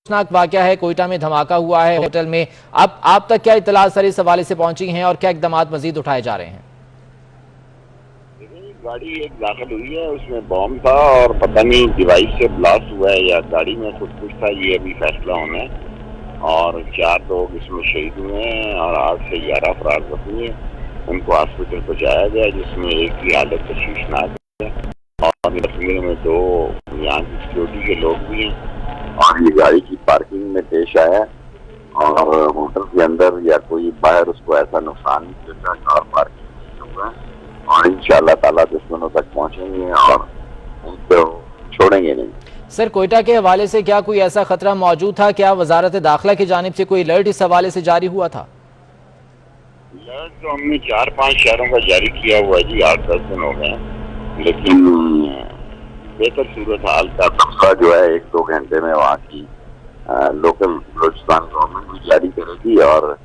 अफसोसनाक वाकया है, कोयटा में धमाका हुआ है होटल में। अब आप तक क्या इत्तला सर इस हवाले से पहुंची हैं और क्या इकदामात मजीद उठाए जा रहे हैं? गाड़ी एक दाखिल हुई है, उसमें बॉम्ब था और पता नहीं डिवाइस से ब्लास्ट हुआ है या गाड़ी में कुछ था, ये अभी फैसला होना है। और 4 लोग इसमें शहीद हुए हैं और 8 से 11 अफराद जख्मी हैं। उनको हॉस्पिटल पहुंचाया गया, जिसमें एक की हालत तशवीशनाक है और जख्मी में 2 यहाँ की सिक्योरिटी के लोग भी हैं। और ये गाड़ी की पार्किंग में पेश आया और होटल के अंदर या कोई बाहर उसको ऐसा नुकसान नहीं देता, कार पार्किंग में हुआ है। और इंशाअल्लाह ताला दुश्मनों तक पहुंचेंगे और उनको छोड़ेंगे नहीं। सर, कोयटा के हवाले से क्या कोई ऐसा खतरा मौजूद था? क्या वजारत दाखिला की जानिब से कोई अलर्ट इस हवाले से जारी हुआ था? अलर्ट तो हमने 4-5 शहरों का जारी किया हुआ है जी, 8-10 दिन हो गए, लेकिन बेहतर सूरत हाल का तबसरा जो है 1-2 घंटे में वहाँ की लोकल बलूचिस्तान गवर्नमेंट भी जारी करेगी। और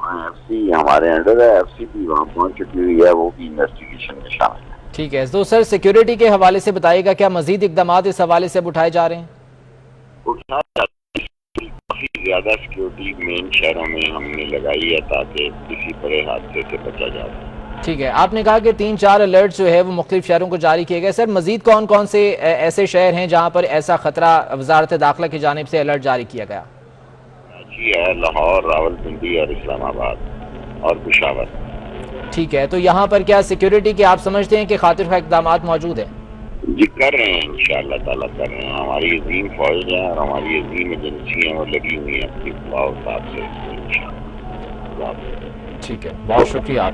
FC हमारे अंडर है, FC भी वहाँ पहुँच चुकी हुई है, वो भी इन्वेस्टिगेशन में शामिल है। ठीक है, तो सर सिक्योरिटी के हवाले से बताइएगा, क्या मजीद इकदामात इस हवाले से अब उठाए जा रहे हैं? काफी ज्यादा सिक्योरिटी मेन शहरों में हमने लगाई है ताकि किसी बड़े हादसे से बचा जा सके। ठीक है, आपने कहा कि 3-4 अलर्ट जो है वो मुख्तलिफ शहरों को जारी किए गए। सर, मजीद कौन कौन से ऐसे शहर हैं जहाँ पर ऐसा खतरा वजारत दाखिला की जानिब से अलर्ट जारी किया गया? है लाहौर, रावलपिंडी और इस्लामाबाद और पेशावर। ठीक है, तो यहाँ पर क्या सिक्योरिटी के आप समझते हैं कि खातिर खा इक़दामात मौजूद है? जी कर रहे हैं, इंशाअल्लाह ताला कर रहे हैं। हमारी अजीम फौज है और हमारी अजीम एजेंसी है, वो लगी हुई है अपनी से इंशाअल्लाह। ठीक है, बहुत शुक्रिया।